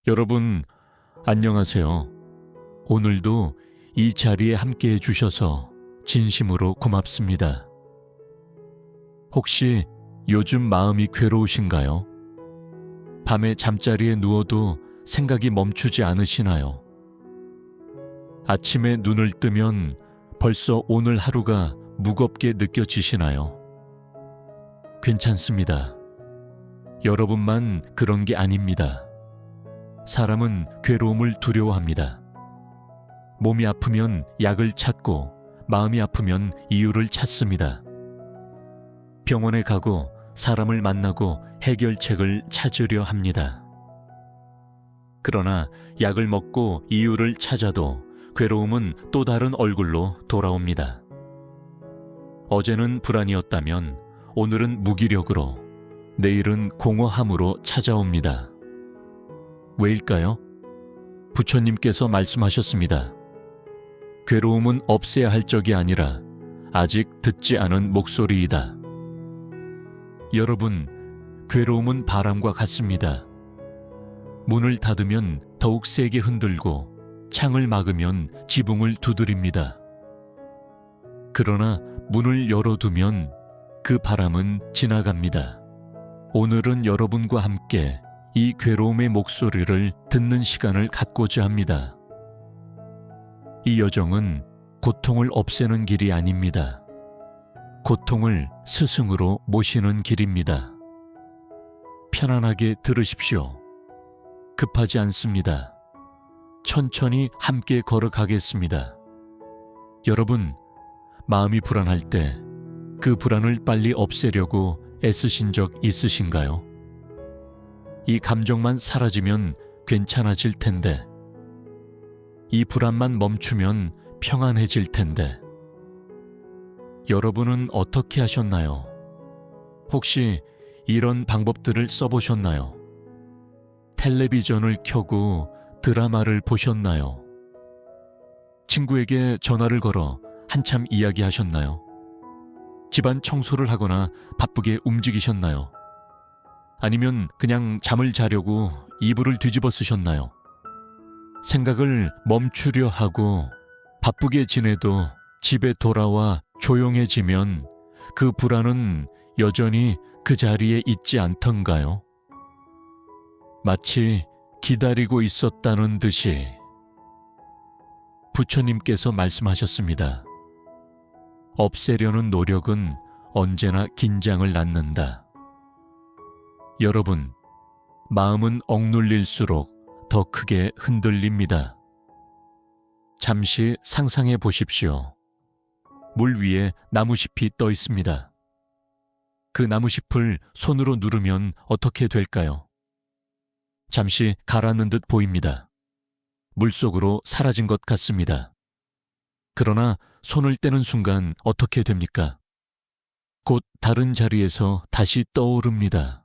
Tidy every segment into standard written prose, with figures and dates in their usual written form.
여러분, 안녕하세요. 오늘도 이 자리에 함께 해주셔서 진심으로 고맙습니다. 혹시 요즘 마음이 괴로우신가요? 밤에 잠자리에 누워도 생각이 멈추지 않으시나요? 아침에 눈을 뜨면 벌써 오늘 하루가 무겁게 느껴지시나요? 괜찮습니다. 여러분만 그런 게 아닙니다. 사람은 괴로움을 두려워합니다. 몸이 아프면 약을 찾고 마음이 아프면 이유를 찾습니다. 병원에 가고 사람을 만나고 해결책을 찾으려 합니다. 그러나 약을 먹고 이유를 찾아도 괴로움은 또 다른 얼굴로 돌아옵니다. 어제는 불안이었다면 오늘은 무기력으로, 내일은 공허함으로 찾아옵니다. 왜일까요? 부처님께서 말씀하셨습니다. 괴로움은 없애야 할 적이 아니라 아직 듣지 않은 목소리이다. 여러분, 괴로움은 바람과 같습니다. 문을 닫으면 더욱 세게 흔들고 창을 막으면 지붕을 두드립니다. 그러나 문을 열어두면 그 바람은 지나갑니다. 오늘은 여러분과 함께 이 괴로움의 목소리를 듣는 시간을 갖고자 합니다. 이 여정은 고통을 없애는 길이 아닙니다. 고통을 스승으로 모시는 길입니다. 편안하게 들으십시오. 급하지 않습니다. 천천히 함께 걸어가겠습니다. 여러분, 마음이 불안할 때 그 불안을 빨리 없애려고 애쓰신 적 있으신가요? 이 감정만 사라지면 괜찮아질 텐데, 이 불안만 멈추면 평안해질 텐데, 여러분은 어떻게 하셨나요? 혹시 이런 방법들을 써보셨나요? 텔레비전을 켜고 드라마를 보셨나요? 친구에게 전화를 걸어 한참 이야기하셨나요? 집안 청소를 하거나 바쁘게 움직이셨나요? 아니면 그냥 잠을 자려고 이불을 뒤집어 쓰셨나요? 생각을 멈추려 하고 바쁘게 지내도 집에 돌아와 조용해지면 그 불안은 여전히 그 자리에 있지 않던가요? 마치 기다리고 있었다는 듯이. 부처님께서 말씀하셨습니다. 없애려는 노력은 언제나 긴장을 낳는다. 여러분, 마음은 억눌릴수록 더 크게 흔들립니다. 잠시 상상해 보십시오. 물 위에 나무잎이 떠 있습니다. 그 나무잎을 손으로 누르면 어떻게 될까요? 잠시 가라앉는 듯 보입니다. 물속으로 사라진 것 같습니다. 그러나 손을 떼는 순간 어떻게 됩니까? 곧 다른 자리에서 다시 떠오릅니다.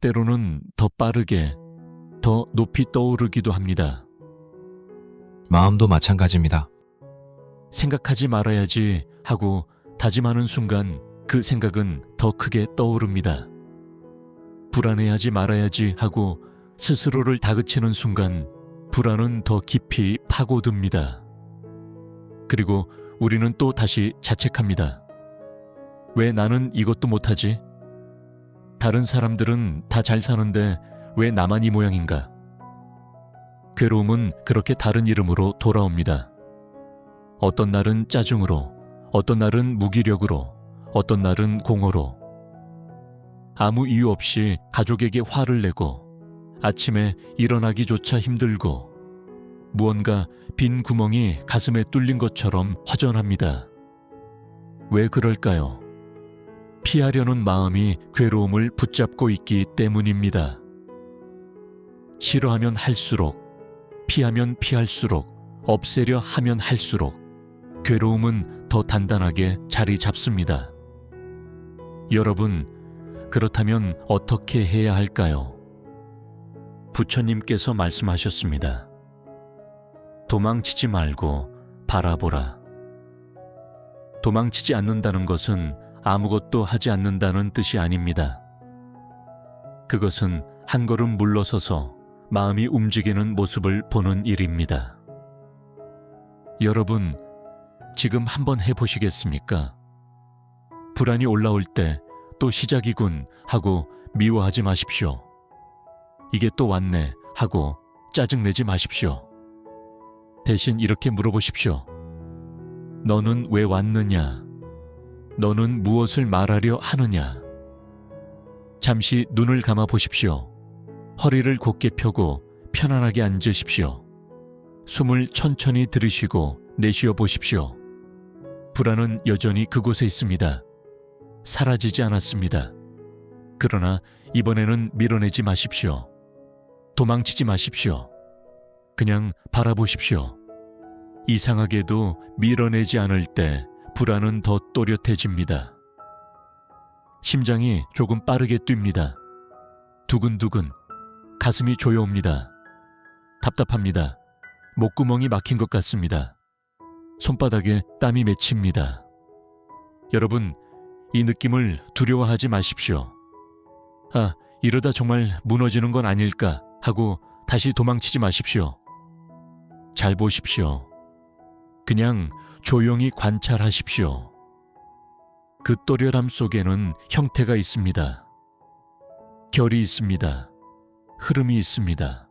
때로는 더 빠르게, 더 높이 떠오르기도 합니다. 마음도 마찬가지입니다. 생각하지 말아야지 하고 다짐하는 순간 그 생각은 더 크게 떠오릅니다. 불안해하지 말아야지 하고 스스로를 다그치는 순간 불안은 더 깊이 파고듭니다. 그리고 우리는 또 다시 자책합니다. 왜 나는 이것도 못하지? 다른 사람들은 다 잘 사는데 왜 나만 이 모양인가? 괴로움은 그렇게 다른 이름으로 돌아옵니다. 어떤 날은 짜증으로, 어떤 날은 무기력으로, 어떤 날은 공허로. 아무 이유 없이 가족에게 화를 내고 아침에 일어나기조차 힘들고 무언가 빈 구멍이 가슴에 뚫린 것처럼 허전합니다. 왜 그럴까요? 피하려는 마음이 괴로움을 붙잡고 있기 때문입니다. 싫어하면 할수록, 피하면 피할수록, 없애려 하면 할수록 괴로움은 더 단단하게 자리 잡습니다. 여러분, 그렇다면 어떻게 해야 할까요? 부처님께서 말씀하셨습니다. 도망치지 말고 바라보라. 도망치지 않는다는 것은 아무것도 하지 않는다는 뜻이 아닙니다. 그것은 한 걸음 물러서서 마음이 움직이는 모습을 보는 일입니다. 여러분, 지금 한번 해보시겠습니까? 불안이 올라올 때 또 시작이군 하고 미워하지 마십시오. 이게 또 왔네 하고 짜증내지 마십시오. 대신 이렇게 물어보십시오. 너는 왜 왔느냐? 너는 무엇을 말하려 하느냐? 잠시 눈을 감아 보십시오. 허리를 곧게 펴고 편안하게 앉으십시오. 숨을 천천히 들이쉬고 내쉬어 보십시오. 불안은 여전히 그곳에 있습니다. 사라지지 않았습니다. 그러나 이번에는 밀어내지 마십시오. 도망치지 마십시오. 그냥 바라보십시오. 이상하게도 밀어내지 않을 때 불안은 더 또렷해집니다. 심장이 조금 빠르게 뜁니다. 두근두근, 가슴이 조여옵니다. 답답합니다. 목구멍이 막힌 것 같습니다. 손바닥에 땀이 맺힙니다. 여러분, 이 느낌을 두려워하지 마십시오. 아, 이러다 정말 무너지는 건 아닐까 하고 다시 도망치지 마십시오. 잘 보십시오. 그냥 조용히 관찰하십시오. 그 또렷함 속에는 형태가 있습니다. 결이 있습니다. 흐름이 있습니다.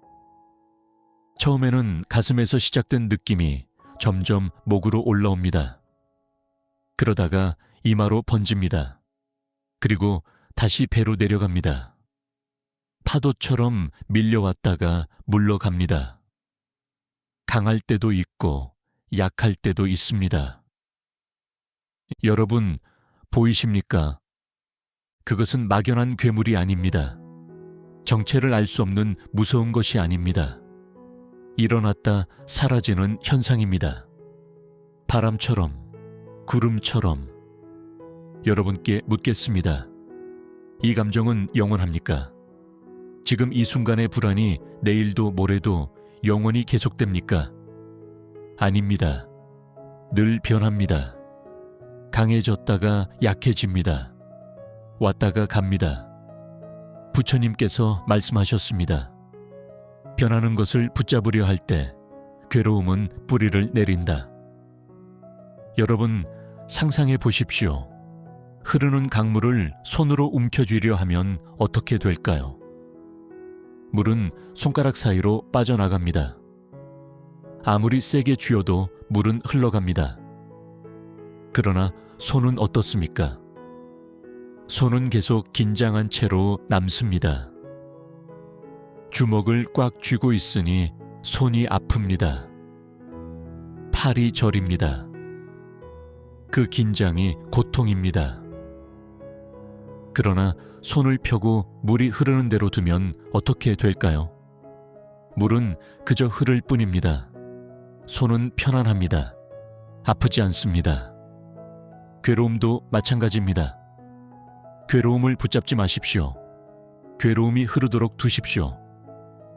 처음에는 가슴에서 시작된 느낌이 점점 목으로 올라옵니다. 그러다가 이마로 번집니다. 그리고 다시 배로 내려갑니다. 파도처럼 밀려왔다가 물러갑니다. 강할 때도 있고 약할 때도 있습니다. 여러분, 보이십니까? 그것은 막연한 괴물이 아닙니다. 정체를 알 수 없는 무서운 것이 아닙니다. 일어났다 사라지는 현상입니다. 바람처럼, 구름처럼. 여러분께 묻겠습니다. 이 감정은 영원합니까? 지금 이 순간의 불안이 내일도 모레도 영원히 계속됩니까? 아닙니다. 늘 변합니다. 강해졌다가 약해집니다. 왔다가 갑니다. 부처님께서 말씀하셨습니다. 변하는 것을 붙잡으려 할 때 괴로움은 뿌리를 내린다. 여러분, 상상해 보십시오. 흐르는 강물을 손으로 움켜쥐려 하면 어떻게 될까요? 물은 손가락 사이로 빠져나갑니다. 아무리 세게 쥐어도 물은 흘러갑니다. 그러나 손은 어떻습니까? 손은 계속 긴장한 채로 남습니다. 주먹을 꽉 쥐고 있으니 손이 아픕니다. 팔이 저립니다. 그 긴장이 고통입니다. 그러나 손을 펴고 물이 흐르는 대로 두면 어떻게 될까요? 물은 그저 흐를 뿐입니다. 손은 편안합니다. 아프지 않습니다. 괴로움도 마찬가지입니다. 괴로움을 붙잡지 마십시오. 괴로움이 흐르도록 두십시오.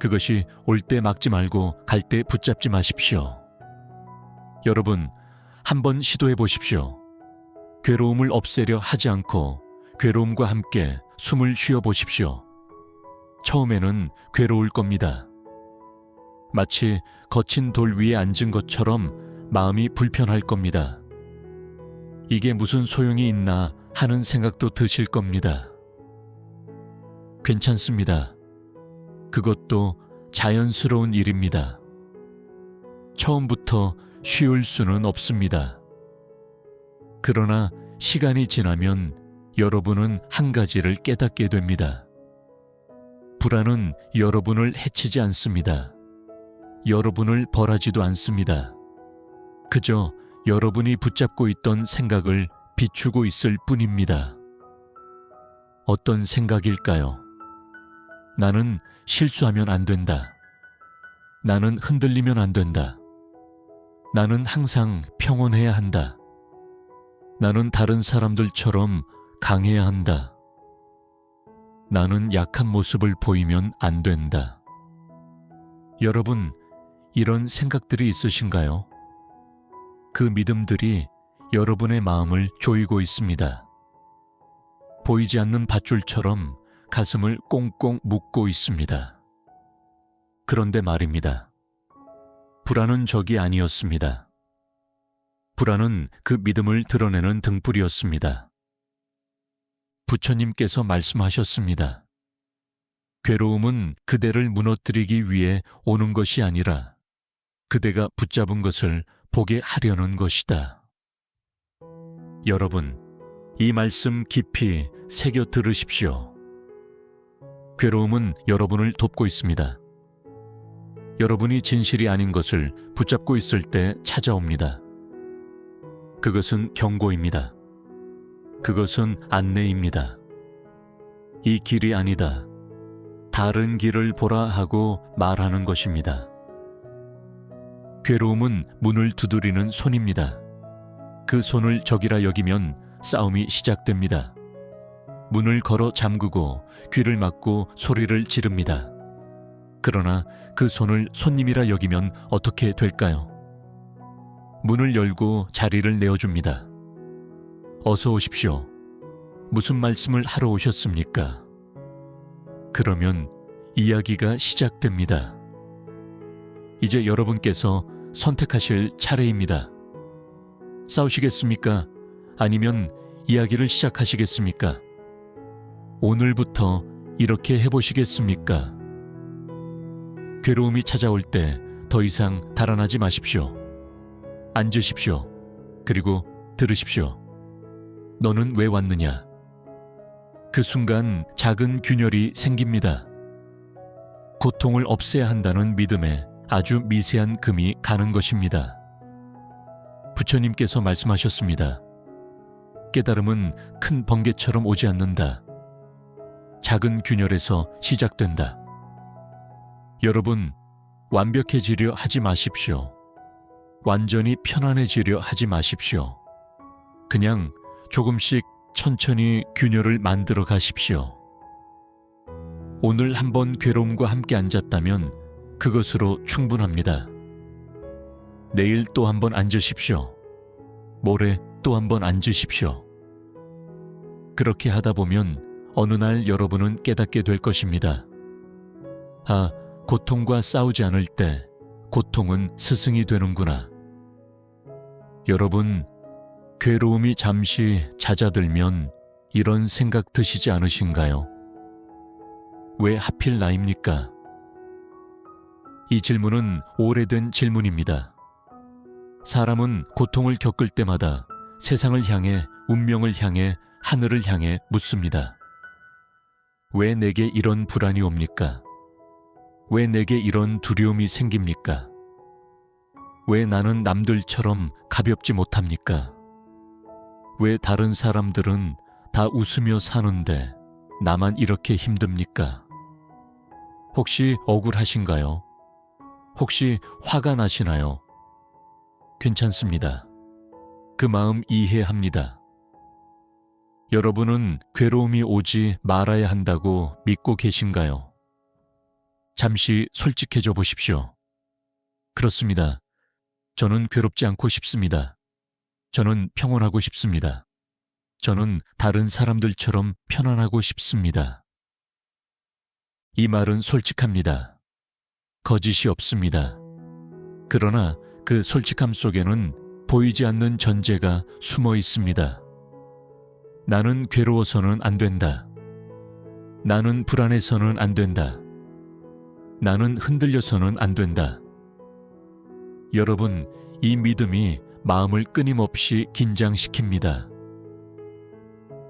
그것이 올 때 막지 말고 갈 때 붙잡지 마십시오. 여러분, 한번 시도해 보십시오. 괴로움을 없애려 하지 않고 괴로움과 함께 숨을 쉬어 보십시오. 처음에는 괴로울 겁니다. 마치 거친 돌 위에 앉은 것처럼 마음이 불편할 겁니다. 이게 무슨 소용이 있나 하는 생각도 드실 겁니다. 괜찮습니다. 그것도 자연스러운 일입니다. 처음부터 쉬울 수는 없습니다. 그러나 시간이 지나면 여러분은 한 가지를 깨닫게 됩니다. 불안은 여러분을 해치지 않습니다. 여러분을 벌하지도 않습니다. 그저 여러분이 붙잡고 있던 생각을 비추고 있을 뿐입니다. 어떤 생각일까요? 나는 실수하면 안 된다. 나는 흔들리면 안 된다. 나는 항상 평온해야 한다. 나는 다른 사람들처럼 강해야 한다. 나는 약한 모습을 보이면 안 된다. 여러분, 이런 생각들이 있으신가요? 그 믿음들이 여러분의 마음을 조이고 있습니다. 보이지 않는 밧줄처럼 가슴을 꽁꽁 묶고 있습니다. 그런데 말입니다. 불안은 적이 아니었습니다. 불안은 그 믿음을 드러내는 등불이었습니다. 부처님께서 말씀하셨습니다. 괴로움은 그대를 무너뜨리기 위해 오는 것이 아니라 그대가 붙잡은 것을 보게 하려는 것이다. 여러분, 이 말씀 깊이 새겨 들으십시오. 괴로움은 여러분을 돕고 있습니다. 여러분이 진실이 아닌 것을 붙잡고 있을 때 찾아옵니다. 그것은 경고입니다. 그것은 안내입니다. 이 길이 아니다. 다른 길을 보라 하고 말하는 것입니다. 괴로움은 문을 두드리는 손입니다. 그 손을 적이라 여기면 싸움이 시작됩니다. 문을 걸어 잠그고 귀를 막고 소리를 지릅니다. 그러나 그 손을 손님이라 여기면 어떻게 될까요? 문을 열고 자리를 내어줍니다. 어서 오십시오. 무슨 말씀을 하러 오셨습니까? 그러면 이야기가 시작됩니다. 이제 여러분께서 선택하실 차례입니다. 싸우시겠습니까? 아니면 이야기를 시작하시겠습니까? 오늘부터 이렇게 해보시겠습니까? 괴로움이 찾아올 때 더 이상 달아나지 마십시오. 앉으십시오. 그리고 들으십시오. 너는 왜 왔느냐? 그 순간 작은 균열이 생깁니다. 고통을 없애야 한다는 믿음에 아주 미세한 금이 가는 것입니다. 부처님께서 말씀하셨습니다. 깨달음은 큰 번개처럼 오지 않는다. 작은 균열에서 시작된다. 여러분, 완벽해지려 하지 마십시오. 완전히 편안해지려 하지 마십시오. 그냥 조금씩 천천히 균열을 만들어 가십시오. 오늘 한번 괴로움과 함께 앉았다면 그것으로 충분합니다. 내일 또 한번 앉으십시오. 모레 또 한번 앉으십시오. 그렇게 하다 보면 어느 날 여러분은 깨닫게 될 것입니다. 아, 고통과 싸우지 않을 때 고통은 스승이 되는구나. 여러분, 괴로움이 잠시 잦아들면 이런 생각 드시지 않으신가요? 왜 하필 나입니까? 이 질문은 오래된 질문입니다. 사람은 고통을 겪을 때마다 세상을 향해, 운명을 향해, 하늘을 향해 묻습니다. 왜 내게 이런 불안이 옵니까? 왜 내게 이런 두려움이 생깁니까? 왜 나는 남들처럼 가볍지 못합니까? 왜 다른 사람들은 다 웃으며 사는데 나만 이렇게 힘듭니까? 혹시 억울하신가요? 혹시 화가 나시나요? 괜찮습니다. 그 마음 이해합니다. 여러분은 괴로움이 오지 말아야 한다고 믿고 계신가요? 잠시 솔직해져 보십시오. 그렇습니다. 저는 괴롭지 않고 싶습니다. 저는 평온하고 싶습니다. 저는 다른 사람들처럼 편안하고 싶습니다. 이 말은 솔직합니다. 거짓이 없습니다. 그러나 그 솔직함 속에는 보이지 않는 전제가 숨어 있습니다. 나는 괴로워서는 안 된다. 나는 불안해서는 안 된다. 나는 흔들려서는 안 된다. 여러분, 이 믿음이 마음을 끊임없이 긴장시킵니다.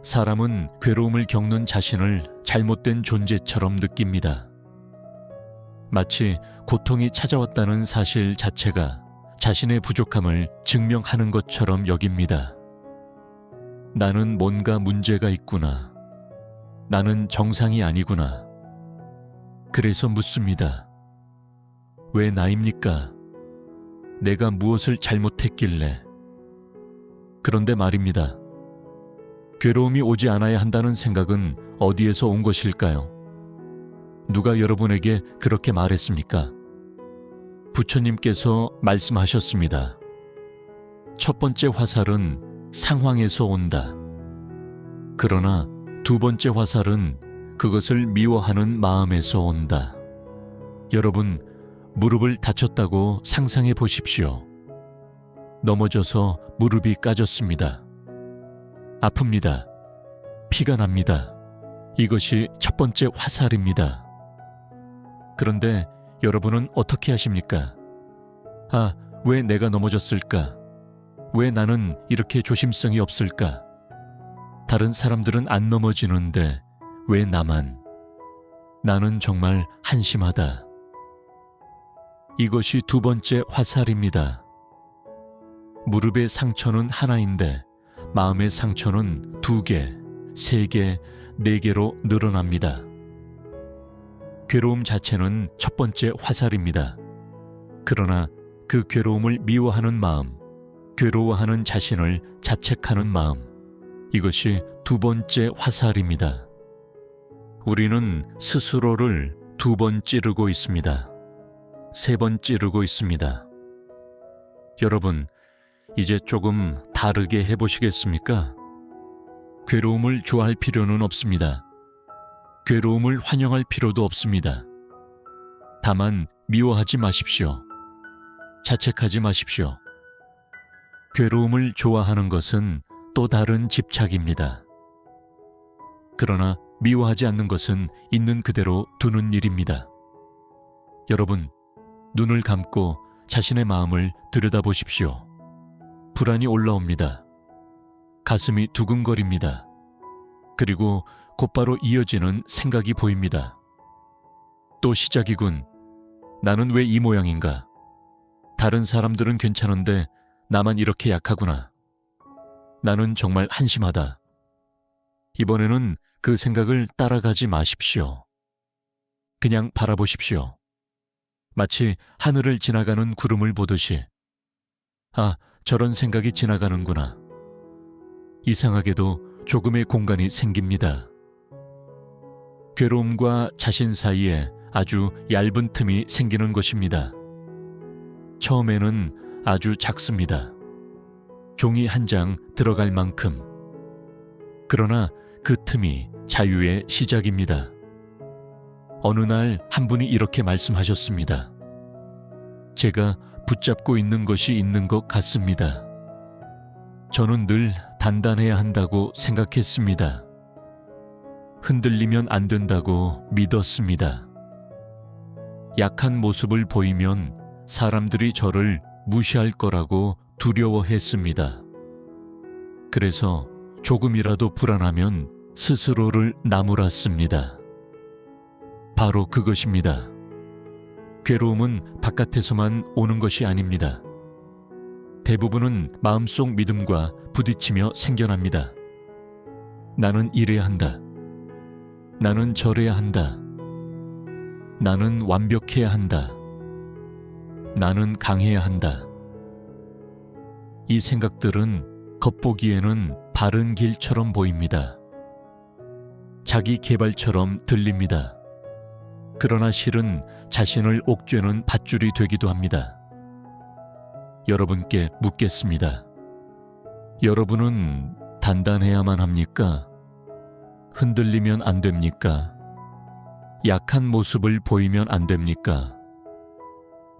사람은 괴로움을 겪는 자신을 잘못된 존재처럼 느낍니다. 마치 고통이 찾아왔다는 사실 자체가 자신의 부족함을 증명하는 것처럼 여깁니다. 나는 뭔가 문제가 있구나. 나는 정상이 아니구나. 그래서 묻습니다. 왜 나입니까? 내가 무엇을 잘못했길래? 그런데 말입니다. 괴로움이 오지 않아야 한다는 생각은 어디에서 온 것일까요? 누가 여러분에게 그렇게 말했습니까? 부처님께서 말씀하셨습니다. 첫 번째 화살은 상황에서 온다. 그러나 두 번째 화살은 그것을 미워하는 마음에서 온다. 여러분, 무릎을 다쳤다고 상상해 보십시오. 넘어져서 무릎이 까졌습니다. 아픕니다. 피가 납니다. 이것이 첫 번째 화살입니다. 그런데 여러분은 어떻게 하십니까? 아, 왜 내가 넘어졌을까? 왜 나는 이렇게 조심성이 없을까? 다른 사람들은 안 넘어지는데 왜 나만? 나는 정말 한심하다. 이것이 두 번째 화살입니다. 무릎의 상처는 하나인데 마음의 상처는 2개, 3개, 4개로 늘어납니다. 괴로움 자체는 첫 번째 화살입니다. 그러나 그 괴로움을 미워하는 마음, 괴로워하는 자신을 자책하는 마음, 이것이 두 번째 화살입니다. 우리는 스스로를 2번 찌르고 있습니다. 3번 찌르고 있습니다. 여러분, 이제 조금 다르게 해보시겠습니까? 괴로움을 좋아할 필요는 없습니다. 괴로움을 환영할 필요도 없습니다. 다만 미워하지 마십시오. 자책하지 마십시오. 괴로움을 좋아하는 것은 또 다른 집착입니다. 그러나 미워하지 않는 것은 있는 그대로 두는 일입니다. 여러분, 눈을 감고 자신의 마음을 들여다보십시오. 불안이 올라옵니다. 가슴이 두근거립니다. 그리고 곧바로 이어지는 생각이 보입니다. 또 시작이군. 나는 왜 이 모양인가? 다른 사람들은 괜찮은데 나만 이렇게 약하구나. 나는 정말 한심하다. 이번에는 그 생각을 따라가지 마십시오. 그냥 바라보십시오. 마치 하늘을 지나가는 구름을 보듯이. 아, 저런 생각이 지나가는구나. 이상하게도 조금의 공간이 생깁니다. 괴로움과 자신 사이에 아주 얇은 틈이 생기는 것입니다. 처음에는 아주 작습니다. 종이 한 장 들어갈 만큼. 그러나 그 틈이 자유의 시작입니다. 어느 날 한 분이 이렇게 말씀하셨습니다. 제가 붙잡고 있는 것이 있는 것 같습니다. 저는 늘 단단해야 한다고 생각했습니다. 흔들리면 안 된다고 믿었습니다. 약한 모습을 보이면 사람들이 저를 무시할 거라고 두려워했습니다. 그래서 조금이라도 불안하면 스스로를 나무랐습니다. 바로 그것입니다. 괴로움은 바깥에서만 오는 것이 아닙니다. 대부분은 마음속 믿음과 부딪히며 생겨납니다. 나는 이래야 한다. 나는 저래야 한다. 나는 완벽해야 한다. 나는 강해야 한다. 이 생각들은 겉보기에는 바른 길처럼 보입니다. 자기 개발처럼 들립니다. 그러나 실은 자신을 옥죄는 밧줄이 되기도 합니다. 여러분께 묻겠습니다. 여러분은 단단해야만 합니까? 흔들리면 안 됩니까? 약한 모습을 보이면 안 됩니까?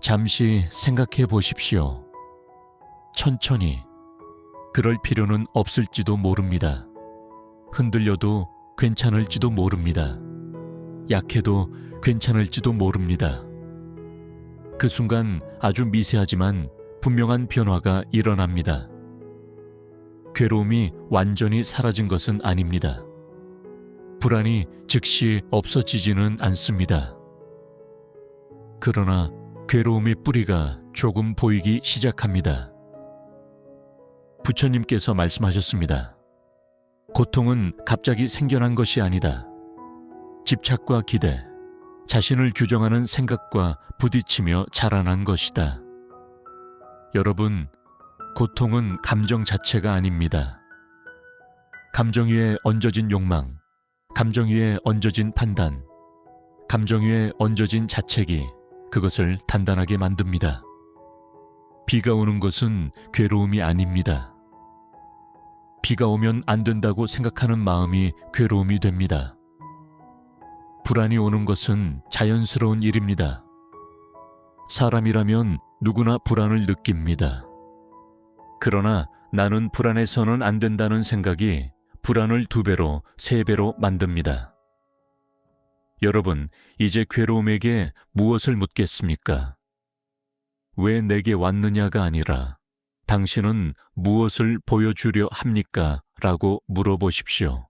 잠시 생각해 보십시오. 천천히. 그럴 필요는 없을지도 모릅니다. 흔들려도 괜찮을지도 모릅니다. 약해도 괜찮을지도 모릅니다. 그 순간 아주 미세하지만 분명한 변화가 일어납니다. 괴로움이 완전히 사라진 것은 아닙니다. 불안이 즉시 없어지지는 않습니다. 그러나 괴로움의 뿌리가 조금 보이기 시작합니다. 부처님께서 말씀하셨습니다. 고통은 갑자기 생겨난 것이 아니다. 집착과 기대, 자신을 규정하는 생각과 부딪히며 자라난 것이다. 여러분, 고통은 감정 자체가 아닙니다. 감정 위에 얹어진 욕망, 감정 위에 얹어진 판단, 감정 위에 얹어진 자책이 그것을 단단하게 만듭니다. 비가 오는 것은 괴로움이 아닙니다. 비가 오면 안 된다고 생각하는 마음이 괴로움이 됩니다. 불안이 오는 것은 자연스러운 일입니다. 사람이라면 누구나 불안을 느낍니다. 그러나 나는 불안해서는 안 된다는 생각이 불안을 2배로, 3배로 만듭니다. 여러분, 이제 괴로움에게 무엇을 묻겠습니까? 왜 내게 왔느냐가 아니라 당신은 무엇을 보여주려 합니까? 라고 물어보십시오.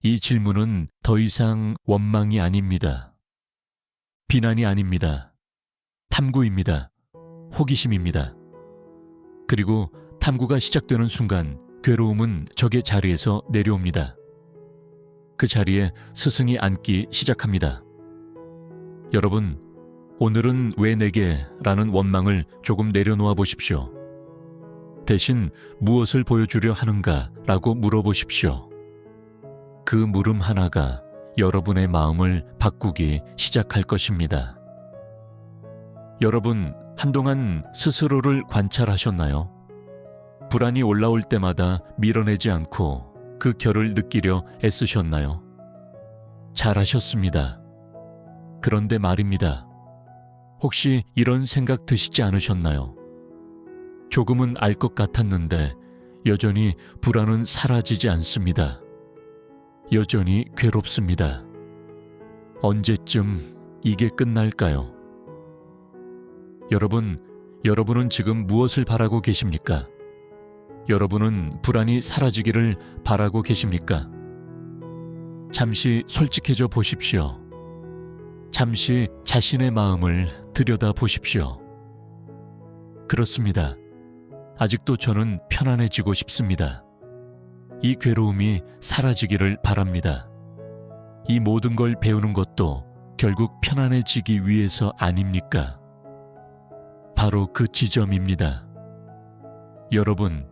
이 질문은 더 이상 원망이 아닙니다. 비난이 아닙니다. 탐구입니다. 호기심입니다. 그리고 탐구가 시작되는 순간 괴로움은 적의 자리에서 내려옵니다. 그 자리에 스승이 앉기 시작합니다. 여러분, 오늘은 왜 내게? 라는 원망을 조금 내려놓아 보십시오. 대신 무엇을 보여주려 하는가? 라고 물어보십시오. 그 물음 하나가 여러분의 마음을 바꾸기 시작할 것입니다. 여러분, 한동안 스스로를 관찰하셨나요? 불안이 올라올 때마다 밀어내지 않고 그 결을 느끼려 애쓰셨나요? 잘하셨습니다. 그런데 말입니다. 혹시 이런 생각 드시지 않으셨나요? 조금은 알 것 같았는데 여전히 불안은 사라지지 않습니다. 여전히 괴롭습니다. 언제쯤 이게 끝날까요? 여러분은 지금 무엇을 바라고 계십니까? 여러분은 불안이 사라지기를 바라고 계십니까? 잠시 솔직해져 보십시오. 잠시 자신의 마음을 들여다 보십시오. 그렇습니다. 아직도 저는 편안해지고 싶습니다. 이 괴로움이 사라지기를 바랍니다. 이 모든 걸 배우는 것도 결국 편안해지기 위해서 아닙니까? 바로 그 지점입니다. 여러분,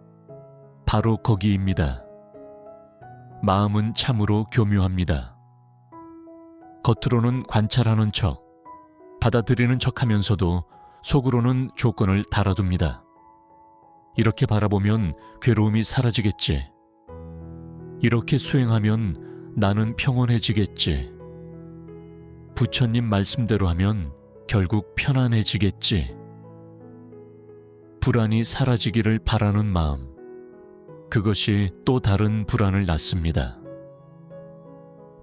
바로 거기입니다. 마음은 참으로 교묘합니다. 겉으로는 관찰하는 척, 받아들이는 척 하면서도 속으로는 조건을 달아둡니다. 이렇게 바라보면 괴로움이 사라지겠지. 이렇게 수행하면 나는 평온해지겠지. 부처님 말씀대로 하면 결국 편안해지겠지. 불안이 사라지기를 바라는 마음, 그것이 또 다른 불안을 낳습니다.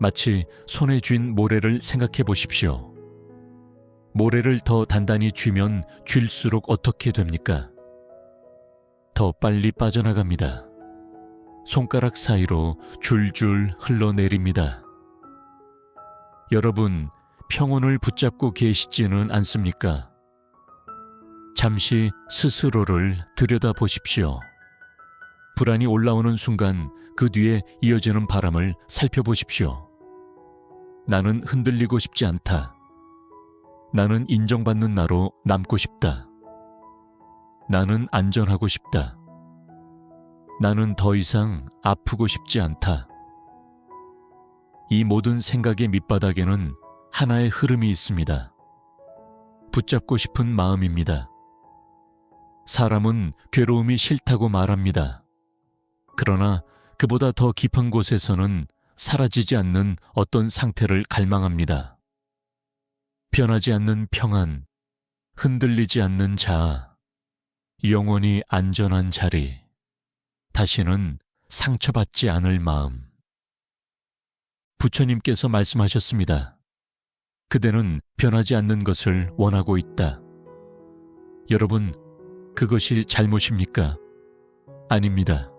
마치 손에 쥔 모래를 생각해 보십시오. 모래를 더 단단히 쥐면 쥘수록 어떻게 됩니까? 더 빨리 빠져나갑니다. 손가락 사이로 줄줄 흘러내립니다. 여러분, 평온을 붙잡고 계시지는 않습니까? 잠시 스스로를 들여다보십시오. 불안이 올라오는 순간 그 뒤에 이어지는 바람을 살펴보십시오. 나는 흔들리고 싶지 않다. 나는 인정받는 나로 남고 싶다. 나는 안전하고 싶다. 나는 더 이상 아프고 싶지 않다. 이 모든 생각의 밑바닥에는 하나의 흐름이 있습니다. 붙잡고 싶은 마음입니다. 사람은 괴로움이 싫다고 말합니다. 그러나 그보다 더 깊은 곳에서는 사라지지 않는 어떤 상태를 갈망합니다. 변하지 않는 평안, 흔들리지 않는 자아, 영원히 안전한 자리, 다시는 상처받지 않을 마음. 부처님께서 말씀하셨습니다. 그대는 변하지 않는 것을 원하고 있다. 여러분, 그것이 잘못입니까? 아닙니다.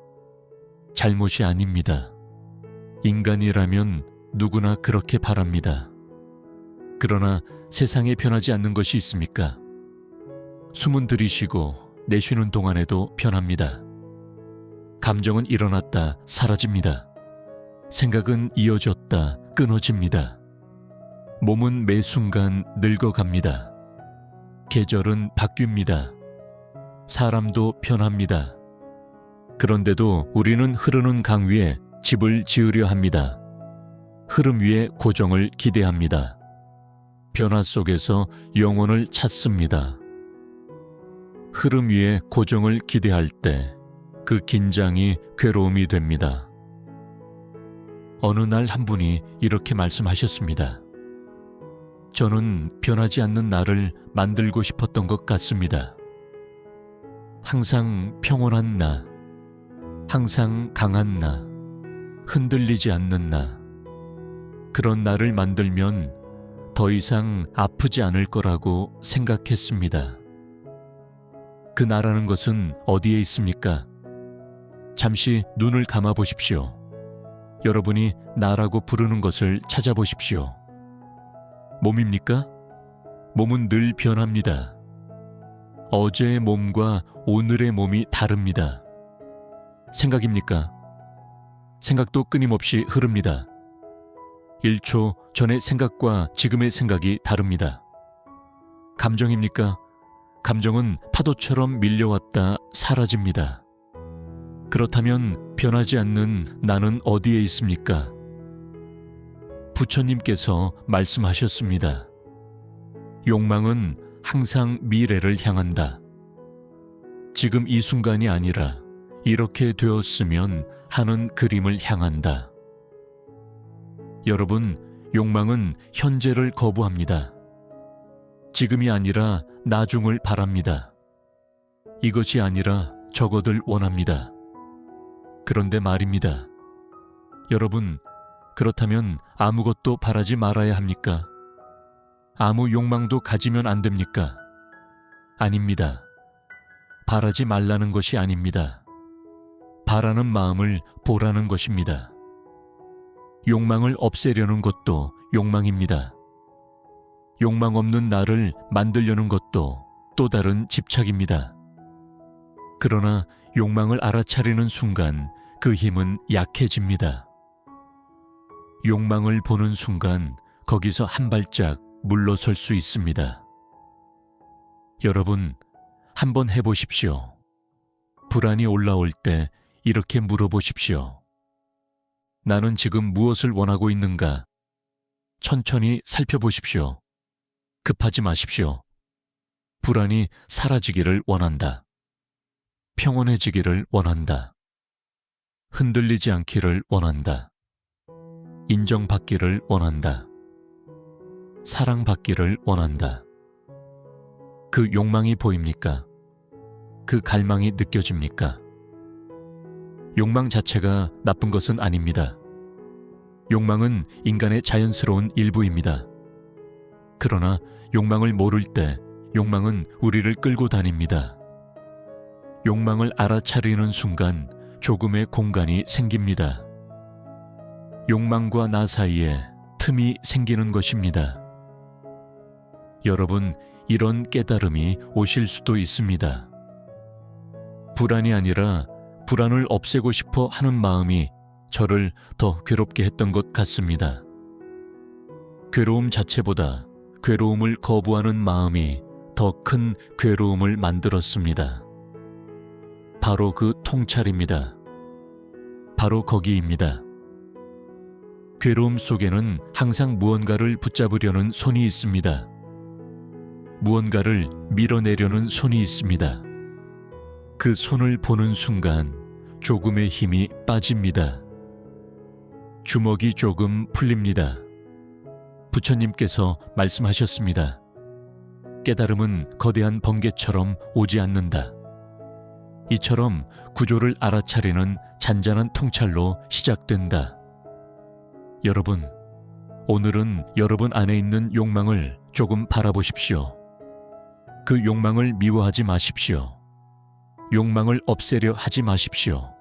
잘못이 아닙니다. 인간이라면 누구나 그렇게 바랍니다. 그러나 세상에 변하지 않는 것이 있습니까? 숨은 들이쉬고 내쉬는 동안에도 변합니다. 감정은 일어났다 사라집니다. 생각은 이어졌다 끊어집니다. 몸은 매 순간 늙어갑니다. 계절은 바뀝니다. 사람도 변합니다. 그런데도 우리는 흐르는 강 위에 집을 지으려 합니다. 흐름 위에 고정을 기대합니다. 변화 속에서 영혼을 찾습니다. 흐름 위에 고정을 기대할 때 그 긴장이 괴로움이 됩니다. 어느 날 한 분이 이렇게 말씀하셨습니다. 저는 변하지 않는 나를 만들고 싶었던 것 같습니다. 항상 평온한 나, 항상 강한 나, 흔들리지 않는 나. 그런 나를 만들면 더 이상 아프지 않을 거라고 생각했습니다. 그 나라는 것은 어디에 있습니까? 잠시 눈을 감아 보십시오. 여러분이 나라고 부르는 것을 찾아보십시오. 몸입니까? 몸은 늘 변합니다. 어제의 몸과 오늘의 몸이 다릅니다. 생각입니까? 생각도 끊임없이 흐릅니다. 1초 전의 생각과 지금의 생각이 다릅니다. 감정입니까? 감정은 파도처럼 밀려왔다 사라집니다. 그렇다면 변하지 않는 나는 어디에 있습니까? 부처님께서 말씀하셨습니다. 욕망은 항상 미래를 향한다. 지금 이 순간이 아니라 이렇게 되었으면 하는 그림을 향한다. 여러분, 욕망은 현재를 거부합니다. 지금이 아니라 나중을 바랍니다. 이것이 아니라 저것을 원합니다. 그런데 말입니다. 여러분, 그렇다면 아무것도 바라지 말아야 합니까? 아무 욕망도 가지면 안 됩니까? 아닙니다. 바라지 말라는 것이 아닙니다. 바라는 마음을 보라는 것입니다. 욕망을 없애려는 것도 욕망입니다. 욕망 없는 나를 만들려는 것도 또 다른 집착입니다. 그러나 욕망을 알아차리는 순간 그 힘은 약해집니다. 욕망을 보는 순간 거기서 한 발짝 물러설 수 있습니다. 여러분, 한번 해보십시오. 불안이 올라올 때 이렇게 물어보십시오. 나는 지금 무엇을 원하고 있는가? 천천히 살펴보십시오. 급하지 마십시오. 불안이 사라지기를 원한다. 평온해지기를 원한다. 흔들리지 않기를 원한다. 인정받기를 원한다. 사랑받기를 원한다. 그 욕망이 보입니까? 그 갈망이 느껴집니까? 욕망 자체가 나쁜 것은 아닙니다. 욕망은 인간의 자연스러운 일부입니다. 그러나 욕망을 모를 때 욕망은 우리를 끌고 다닙니다. 욕망을 알아차리는 순간 조금의 공간이 생깁니다. 욕망과 나 사이에 틈이 생기는 것입니다. 여러분, 이런 깨달음이 오실 수도 있습니다. 불안이 아니라 불안을 없애고 싶어 하는 마음이 저를 더 괴롭게 했던 것 같습니다. 괴로움 자체보다 괴로움을 거부하는 마음이 더 큰 괴로움을 만들었습니다. 바로 그 통찰입니다. 바로 거기입니다. 괴로움 속에는 항상 무언가를 붙잡으려는 손이 있습니다. 무언가를 밀어내려는 손이 있습니다. 그 손을 보는 순간 조금의 힘이 빠집니다. 주먹이 조금 풀립니다. 부처님께서 말씀하셨습니다. 깨달음은 거대한 번개처럼 오지 않는다. 이처럼 구조를 알아차리는 잔잔한 통찰로 시작된다. 여러분, 오늘은 여러분 안에 있는 욕망을 조금 바라보십시오. 그 욕망을 미워하지 마십시오. 욕망을 없애려 하지 마십시오.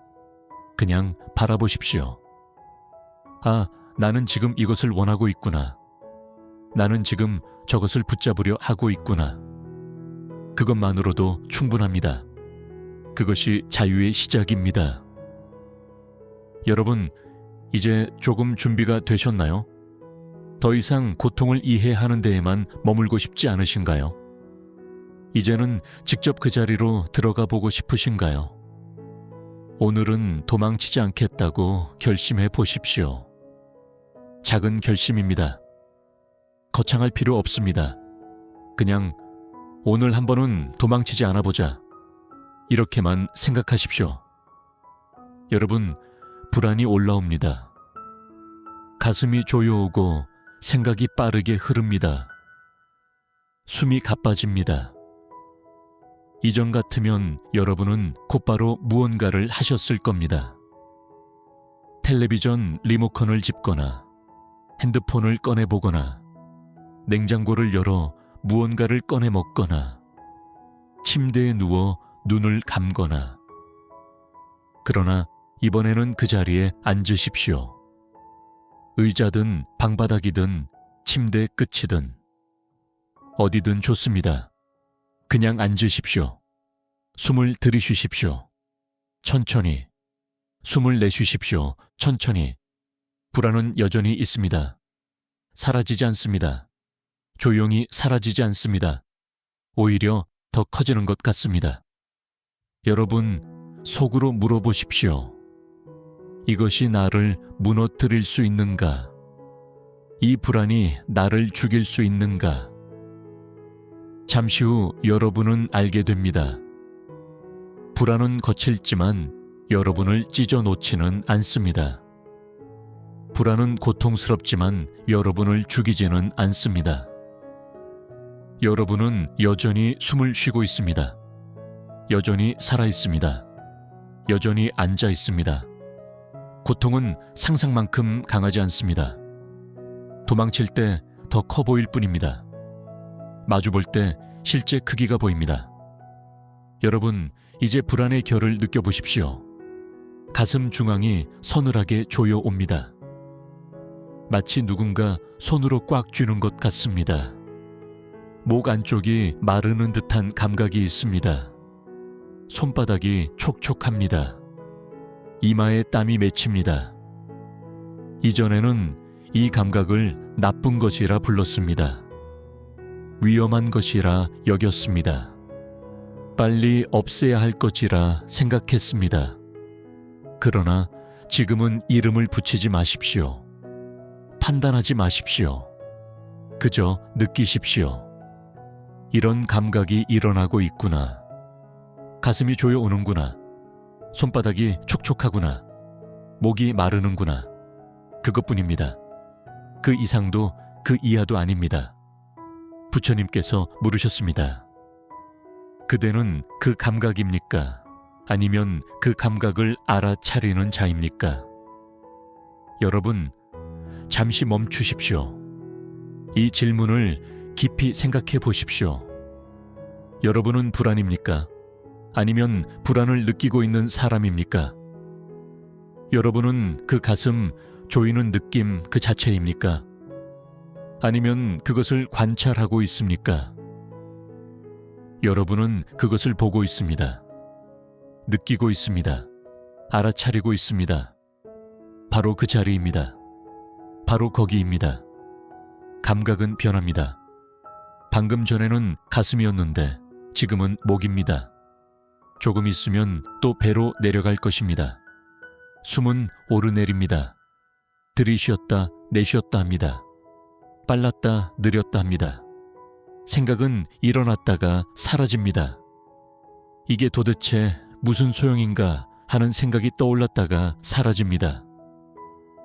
그냥 바라보십시오. 아, 나는 지금 이것을 원하고 있구나. 나는 지금 저것을 붙잡으려 하고 있구나. 그것만으로도 충분합니다. 그것이 자유의 시작입니다. 여러분, 이제 조금 준비가 되셨나요? 더 이상 고통을 이해하는 데에만 머물고 싶지 않으신가요? 이제는 직접 그 자리로 들어가 보고 싶으신가요? 오늘은 도망치지 않겠다고 결심해 보십시오. 작은 결심입니다. 거창할 필요 없습니다. 그냥 오늘 한 번은 도망치지 않아 보자. 이렇게만 생각하십시오. 여러분, 불안이 올라옵니다. 가슴이 조여오고 생각이 빠르게 흐릅니다. 숨이 가빠집니다. 이전 같으면 여러분은 곧바로 무언가를 하셨을 겁니다. 텔레비전 리모컨을 짚거나 핸드폰을 꺼내보거나 냉장고를 열어 무언가를 꺼내 먹거나 침대에 누워 눈을 감거나. 그러나 이번에는 그 자리에 앉으십시오. 의자든 방바닥이든 침대 끝이든 어디든 좋습니다. 그냥 앉으십시오. 숨을 들이쉬십시오. 천천히. 숨을 내쉬십시오. 천천히. 불안은 여전히 있습니다. 사라지지 않습니다. 조용히 사라지지 않습니다. 오히려 더 커지는 것 같습니다. 여러분, 속으로 물어보십시오. 이것이 나를 무너뜨릴 수 있는가? 이 불안이 나를 죽일 수 있는가? 잠시 후 여러분은 알게 됩니다. 불안은 거칠지만 여러분을 찢어 놓지는 않습니다. 불안은 고통스럽지만 여러분을 죽이지는 않습니다. 여러분은 여전히 숨을 쉬고 있습니다. 여전히 살아 있습니다. 여전히 앉아 있습니다. 고통은 상상만큼 강하지 않습니다. 도망칠 때 더 커 보일 뿐입니다. 마주 볼 때 실제 크기가 보입니다. 여러분, 이제 불안의 결을 느껴보십시오. 가슴 중앙이 서늘하게 조여옵니다. 마치 누군가 손으로 꽉 쥐는 것 같습니다. 목 안쪽이 마르는 듯한 감각이 있습니다. 손바닥이 촉촉합니다. 이마에 땀이 맺힙니다. 이전에는 이 감각을 나쁜 것이라 불렀습니다. 위험한 것이라 여겼습니다. 빨리 없애야 할 것이라 생각했습니다. 그러나 지금은 이름을 붙이지 마십시오. 판단하지 마십시오. 그저 느끼십시오. 이런 감각이 일어나고 있구나. 가슴이 조여오는구나. 손바닥이 촉촉하구나. 목이 마르는구나. 그것뿐입니다. 그 이상도 그 이하도 아닙니다. 부처님께서 물으셨습니다. 그대는 그 감각입니까? 아니면 그 감각을 알아차리는 자입니까? 여러분, 잠시 멈추십시오. 이 질문을 깊이 생각해 보십시오. 여러분은 불안입니까? 아니면 불안을 느끼고 있는 사람입니까? 여러분은 그 가슴 조이는 느낌 그 자체입니까? 아니면 그것을 관찰하고 있습니까? 여러분은 그것을 보고 있습니다. 느끼고 있습니다. 알아차리고 있습니다. 바로 그 자리입니다. 바로 거기입니다. 감각은 변합니다. 방금 전에는 가슴이었는데 지금은 목입니다. 조금 있으면 또 배로 내려갈 것입니다. 숨은 오르내립니다. 들이쉬었다 내쉬었다 합니다. 빨랐다 느렸다 합니다. 생각은 일어났다가 사라집니다. 이게 도대체 무슨 소용인가 하는 생각이 떠올랐다가 사라집니다.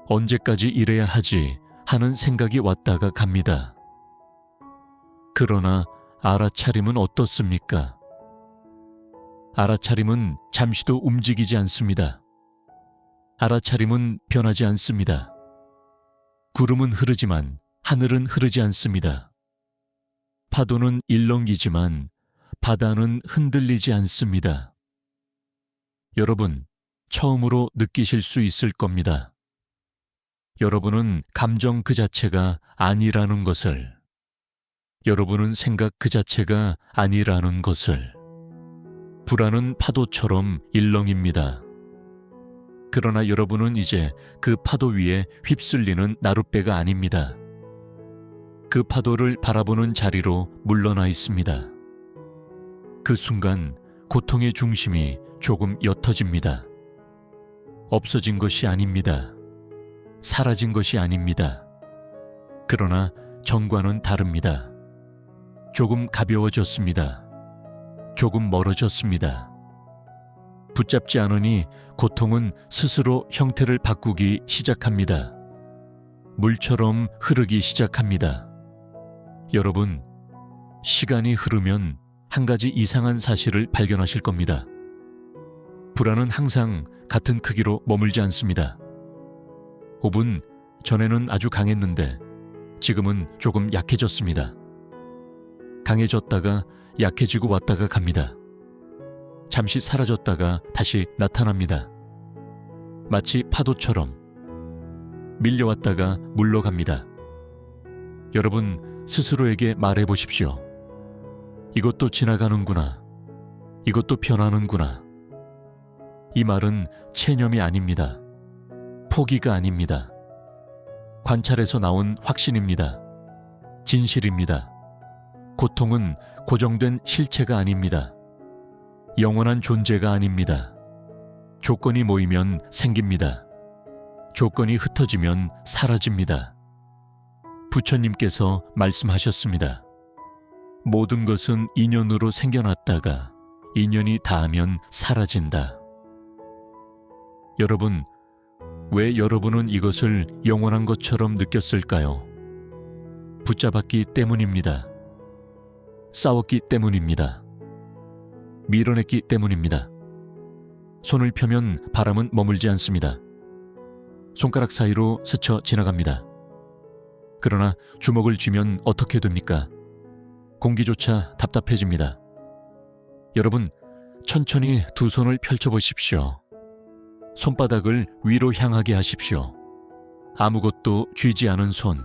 언제까지 이래야 하지 하는 생각이 왔다가 갑니다. 그러나 알아차림은 어떻습니까? 알아차림은 잠시도 움직이지 않습니다. 알아차림은 변하지 않습니다. 구름은 흐르지만 하늘은 흐르지 않습니다. 파도는 일렁이지만 바다는 흔들리지 않습니다. 여러분, 처음으로 느끼실 수 있을 겁니다. 여러분은 감정 그 자체가 아니라는 것을, 여러분은 생각 그 자체가 아니라는 것을. 불안은 파도처럼 일렁입니다. 그러나 여러분은 이제 그 파도 위에 휩쓸리는 나룻배가 아닙니다. 그 파도를 바라보는 자리로 물러나 있습니다. 그 순간 고통의 중심이 조금 옅어집니다. 없어진 것이 아닙니다. 사라진 것이 아닙니다. 그러나 전과는 다릅니다. 조금 가벼워졌습니다. 조금 멀어졌습니다. 붙잡지 않으니 고통은 스스로 형태를 바꾸기 시작합니다. 물처럼 흐르기 시작합니다. 여러분, 시간이 흐르면 한 가지 이상한 사실을 발견하실 겁니다. 불안은 항상 같은 크기로 머물지 않습니다. 호흡은 전에는 아주 강했는데 지금은 조금 약해졌습니다. 강해졌다가 약해지고 왔다가 갑니다. 잠시 사라졌다가 다시 나타납니다. 마치 파도처럼 밀려왔다가 물러갑니다. 여러분 스스로에게 말해 보십시오. 이것도 지나가는구나. 이것도 변하는구나. 이 말은 체념이 아닙니다. 포기가 아닙니다. 관찰에서 나온 확신입니다. 진실입니다. 고통은 고정된 실체가 아닙니다. 영원한 존재가 아닙니다. 조건이 모이면 생깁니다. 조건이 흩어지면 사라집니다. 부처님께서 말씀하셨습니다. 모든 것은 인연으로 생겨났다가 인연이 닿으면 사라진다. 여러분, 왜 여러분은 이것을 영원한 것처럼 느꼈을까요? 붙잡았기 때문입니다. 싸웠기 때문입니다. 밀어냈기 때문입니다. 손을 펴면 바람은 머물지 않습니다. 손가락 사이로 스쳐 지나갑니다. 그러나 주먹을 쥐면 어떻게 됩니까? 공기조차 답답해집니다. 여러분, 천천히 두 손을 펼쳐보십시오. 손바닥을 위로 향하게 하십시오. 아무것도 쥐지 않은 손,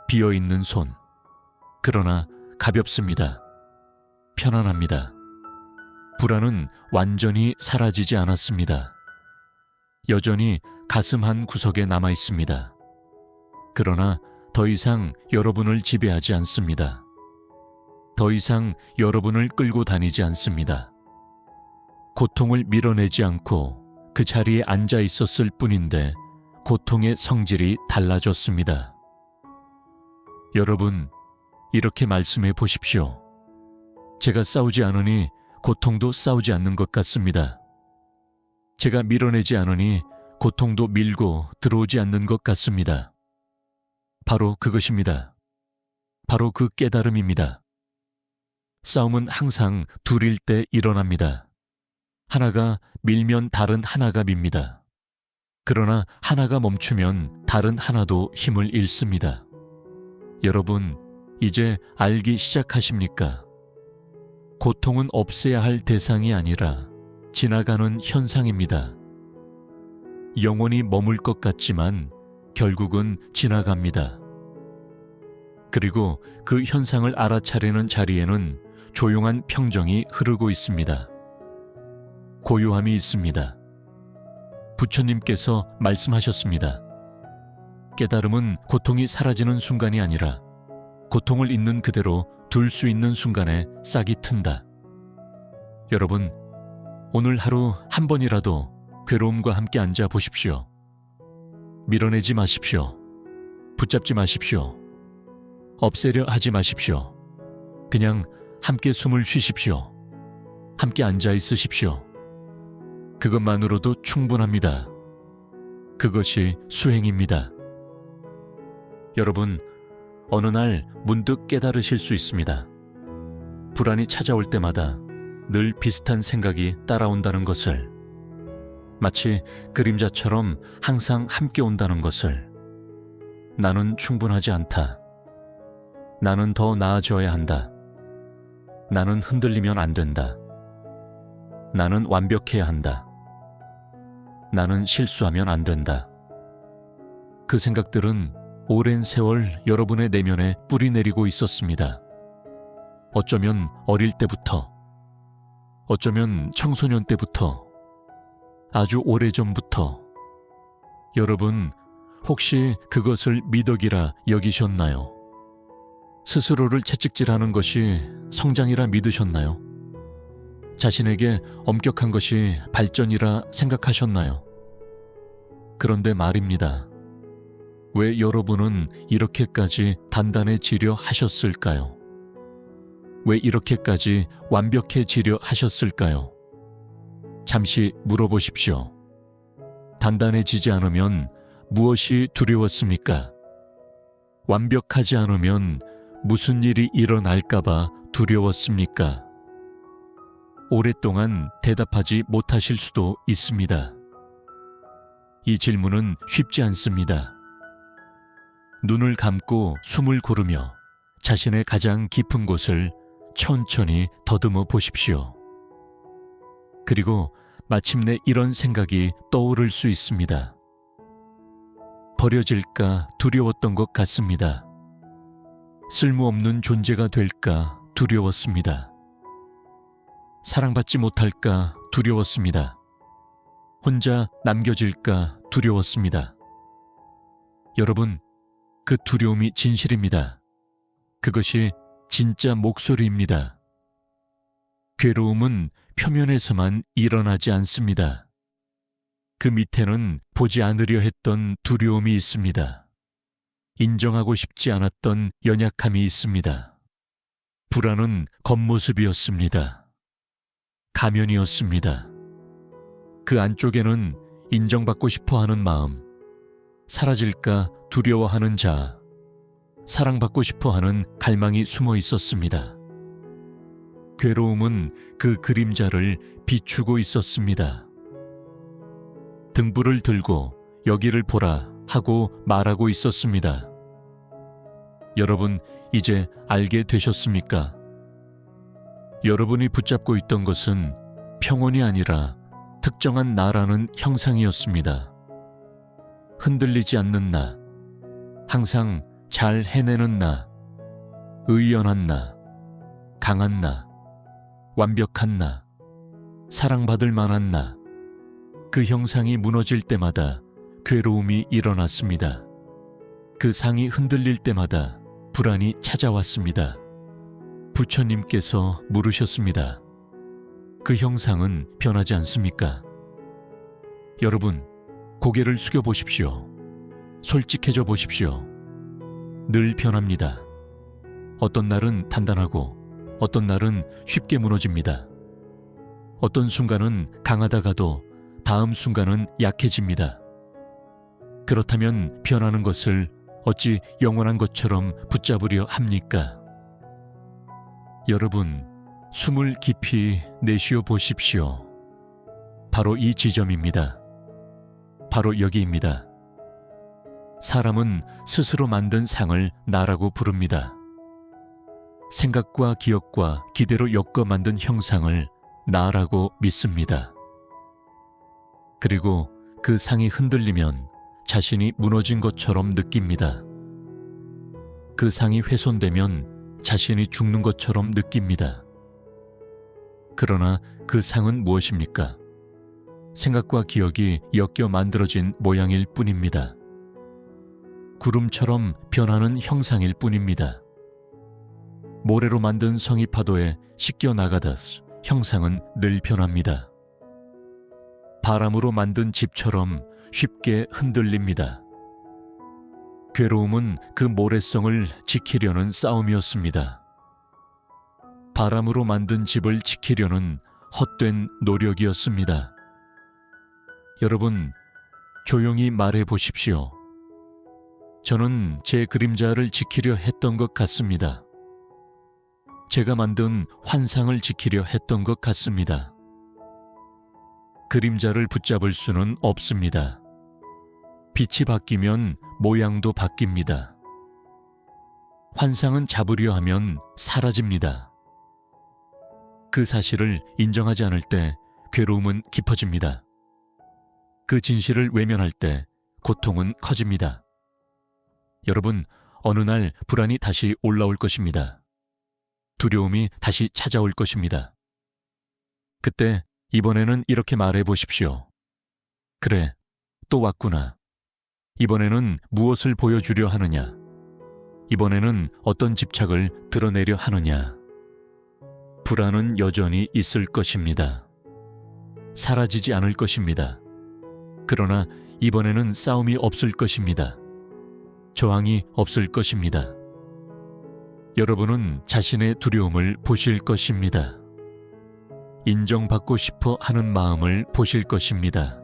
비어있는 손. 그러나 가볍습니다. 편안합니다. 불안은 완전히 사라지지 않았습니다. 여전히 가슴 한 구석에 남아 있습니다. 그러나 더 이상 여러분을 지배하지 않습니다. 더 이상 여러분을 끌고 다니지 않습니다. 고통을 밀어내지 않고 그 자리에 앉아 있었을 뿐인데 고통의 성질이 달라졌습니다. 여러분, 이렇게 말씀해 보십시오. 제가 싸우지 않으니 고통도 싸우지 않는 것 같습니다. 제가 밀어내지 않으니 고통도 밀고 들어오지 않는 것 같습니다. 바로 그것입니다. 바로 그 깨달음입니다. 싸움은 항상 둘일 때 일어납니다. 하나가 밀면 다른 하나가 밉니다. 그러나 하나가 멈추면 다른 하나도 힘을 잃습니다. 여러분, 이제 알기 시작하십니까? 고통은 없애야 할 대상이 아니라 지나가는 현상입니다. 영원히 머물 것 같지만 결국은 지나갑니다. 그리고 그 현상을 알아차리는 자리에는 조용한 평정이 흐르고 있습니다. 고요함이 있습니다. 부처님께서 말씀하셨습니다. 깨달음은 고통이 사라지는 순간이 아니라 고통을 있는 그대로 둘 수 있는 순간에 싹이 튼다. 여러분, 오늘 하루 한 번이라도 괴로움과 함께 앉아 보십시오. 밀어내지 마십시오. 붙잡지 마십시오. 없애려 하지 마십시오. 그냥 함께 숨을 쉬십시오. 함께 앉아 있으십시오. 그것만으로도 충분합니다. 그것이 수행입니다. 여러분, 어느 날 문득 깨달으실 수 있습니다. 불안이 찾아올 때마다 늘 비슷한 생각이 따라온다는 것을, 마치 그림자처럼 항상 함께 온다는 것을. 나는 충분하지 않다. 나는 더 나아져야 한다. 나는 흔들리면 안 된다. 나는 완벽해야 한다. 나는 실수하면 안 된다. 그 생각들은 오랜 세월 여러분의 내면에 뿌리 내리고 있었습니다. 어쩌면 어릴 때부터, 어쩌면 청소년 때부터, 아주 오래전부터. 여러분, 혹시 그것을 미덕이라 여기셨나요? 스스로를 채찍질하는 것이 성장이라 믿으셨나요? 자신에게 엄격한 것이 발전이라 생각하셨나요? 그런데 말입니다. 왜 여러분은 이렇게까지 단단해지려 하셨을까요? 왜 이렇게까지 완벽해지려 하셨을까요? 잠시 물어보십시오. 단단해지지 않으면 무엇이 두려웠습니까? 완벽하지 않으면 무슨 일이 일어날까봐 두려웠습니까? 오랫동안 대답하지 못하실 수도 있습니다. 이 질문은 쉽지 않습니다. 눈을 감고 숨을 고르며 자신의 가장 깊은 곳을 천천히 더듬어 보십시오. 그리고 마침내 이런 생각이 떠오를 수 있습니다. 버려질까 두려웠던 것 같습니다. 쓸모없는 존재가 될까 두려웠습니다. 사랑받지 못할까 두려웠습니다. 혼자 남겨질까 두려웠습니다. 여러분, 그 두려움이 진실입니다. 그것이 진짜 목소리입니다. 괴로움은 표면에서만 일어나지 않습니다. 그 밑에는 보지 않으려 했던 두려움이 있습니다. 인정하고 싶지 않았던 연약함이 있습니다. 불안은 겉모습이었습니다. 가면이었습니다. 그 안쪽에는 인정받고 싶어 하는 마음, 사라질까 두려워하는 자아, 사랑받고 싶어 하는 갈망이 숨어 있었습니다. 괴로움은 그 그림자를 비추고 있었습니다. 등불을 들고 여기를 보라 하고 말하고 있었습니다. 여러분, 이제 알게 되셨습니까? 여러분이 붙잡고 있던 것은 평온이 아니라 특정한 나라는 형상이었습니다. 흔들리지 않는 나, 항상 잘 해내는 나, 의연한 나, 강한 나, 완벽한 나, 사랑받을 만한 나, 그 형상이 무너질 때마다 괴로움이 일어났습니다. 그 상이 흔들릴 때마다 불안이 찾아왔습니다. 부처님께서 물으셨습니다. 그 형상은 변하지 않습니까? 여러분, 고개를 숙여 보십시오. 솔직해져 보십시오. 늘 변합니다. 어떤 날은 단단하고 어떤 날은 쉽게 무너집니다. 어떤 순간은 강하다가도 다음 순간은 약해집니다. 그렇다면 변하는 것을 어찌 영원한 것처럼 붙잡으려 합니까? 여러분, 숨을 깊이 내쉬어 보십시오. 바로 이 지점입니다. 바로 여기입니다. 사람은 스스로 만든 상을 나라고 부릅니다. 생각과 기억과 기대로 엮어 만든 형상을 나라고 믿습니다. 그리고 그 상이 흔들리면 자신이 무너진 것처럼 느낍니다. 그 상이 훼손되면 자신이 죽는 것처럼 느낍니다. 그러나 그 상은 무엇입니까? 생각과 기억이 엮여 만들어진 모양일 뿐입니다. 구름처럼 변하는 형상일 뿐입니다. 모래로 만든 성이 파도에 씻겨 나가듯 형상은 늘 변합니다. 바람으로 만든 집처럼 쉽게 흔들립니다. 괴로움은 그 모래성을 지키려는 싸움이었습니다. 바람으로 만든 집을 지키려는 헛된 노력이었습니다. 여러분, 조용히 말해 보십시오. 저는 제 그림자를 지키려 했던 것 같습니다. 제가 만든 환상을 지키려 했던 것 같습니다. 그림자를 붙잡을 수는 없습니다. 빛이 바뀌면 모양도 바뀝니다. 환상은 잡으려 하면 사라집니다. 그 사실을 인정하지 않을 때 괴로움은 깊어집니다. 그 진실을 외면할 때 고통은 커집니다. 여러분, 어느 날 불안이 다시 올라올 것입니다. 두려움이 다시 찾아올 것입니다. 그때 이번에는 이렇게 말해 보십시오. 그래, 또 왔구나. 이번에는 무엇을 보여주려 하느냐? 이번에는 어떤 집착을 드러내려 하느냐? 불안은 여전히 있을 것입니다. 사라지지 않을 것입니다. 그러나 이번에는 싸움이 없을 것입니다. 저항이 없을 것입니다. 여러분은 자신의 두려움을 보실 것입니다. 인정받고 싶어 하는 마음을 보실 것입니다.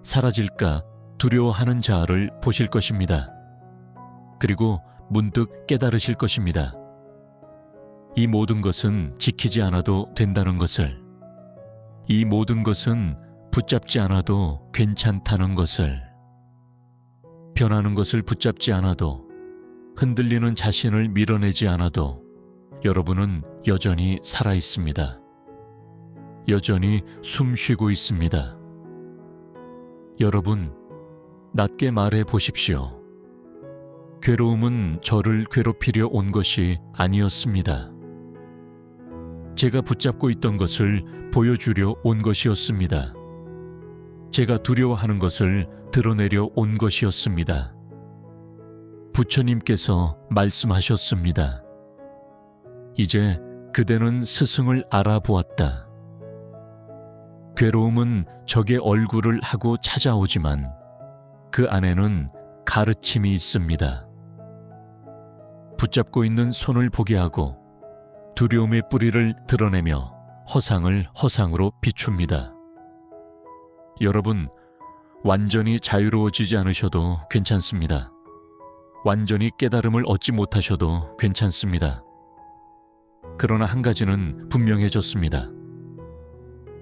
사라질까 두려워하는 자아를 보실 것입니다. 그리고 문득 깨달으실 것입니다. 이 모든 것은 지키지 않아도 된다는 것을, 이 모든 것은 붙잡지 않아도 괜찮다는 것을, 변하는 것을 붙잡지 않아도, 흔들리는 자신을 밀어내지 않아도 여러분은 여전히 살아 있습니다. 여전히 숨 쉬고 있습니다. 여러분, 낮게 말해 보십시오. 괴로움은 저를 괴롭히려 온 것이 아니었습니다. 제가 붙잡고 있던 것을 보여주려 온 것이었습니다. 제가 두려워하는 것을 드러내려 온 것이었습니다. 부처님께서 말씀하셨습니다. 이제 그대는 스승을 알아보았다. 괴로움은 적의 얼굴을 하고 찾아오지만 그 안에는 가르침이 있습니다. 붙잡고 있는 손을 보게 하고 두려움의 뿌리를 드러내며 허상을 허상으로 비춥니다. 여러분, 완전히 자유로워지지 않으셔도 괜찮습니다. 완전히 깨달음을 얻지 못하셔도 괜찮습니다. 그러나 한 가지는 분명해졌습니다.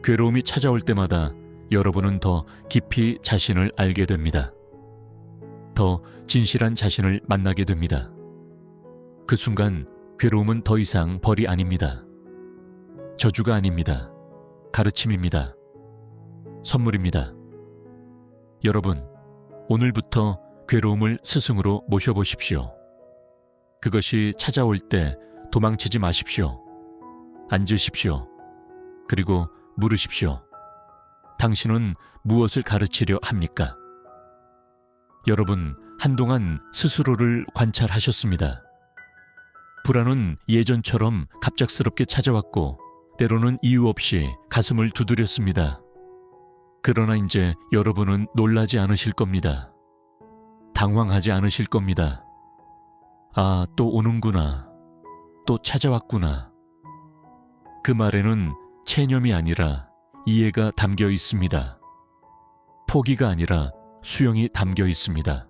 괴로움이 찾아올 때마다 여러분은 더 깊이 자신을 알게 됩니다. 더 진실한 자신을 만나게 됩니다. 그 순간 괴로움은 더 이상 벌이 아닙니다. 저주가 아닙니다. 가르침입니다. 선물입니다. 여러분, 오늘부터 괴로움을 스승으로 모셔보십시오. 그것이 찾아올 때 도망치지 마십시오. 앉으십시오. 그리고 물으십시오. 당신은 무엇을 가르치려 합니까? 여러분, 한동안 스스로를 관찰하셨습니다. 불안은 예전처럼 갑작스럽게 찾아왔고 때로는 이유 없이 가슴을 두드렸습니다. 그러나 이제 여러분은 놀라지 않으실 겁니다. 당황하지 않으실 겁니다. 아, 또 오는구나. 또 찾아왔구나. 그 말에는 체념이 아니라 이해가 담겨 있습니다. 포기가 아니라 수용이 담겨 있습니다.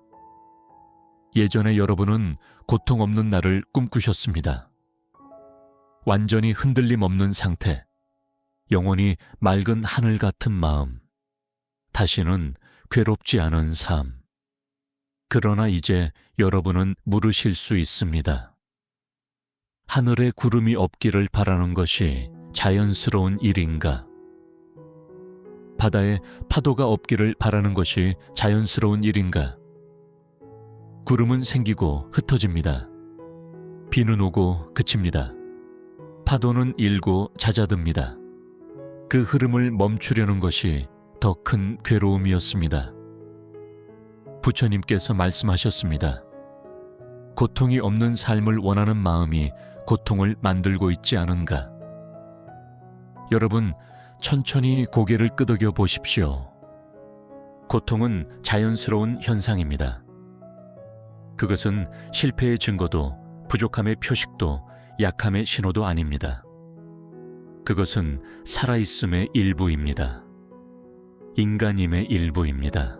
예전에 여러분은 고통 없는 날을 꿈꾸셨습니다. 완전히 흔들림 없는 상태, 영원히 맑은 하늘 같은 마음, 다시는 괴롭지 않은 삶. 그러나 이제 여러분은 물으실 수 있습니다. 하늘에 구름이 없기를 바라는 것이 자연스러운 일인가? 바다에 파도가 없기를 바라는 것이 자연스러운 일인가? 구름은 생기고 흩어집니다. 비는 오고 그칩니다. 파도는 일고 잦아듭니다. 그 흐름을 멈추려는 것이 더 큰 괴로움이었습니다. 부처님께서 말씀하셨습니다. 고통이 없는 삶을 원하는 마음이 고통을 만들고 있지 않은가? 여러분, 천천히 고개를 끄덕여 보십시오. 고통은 자연스러운 현상입니다. 그것은 실패의 증거도 부족함의 표식도 약함의 신호도 아닙니다. 그것은 살아있음의 일부입니다. 인간임의 일부입니다.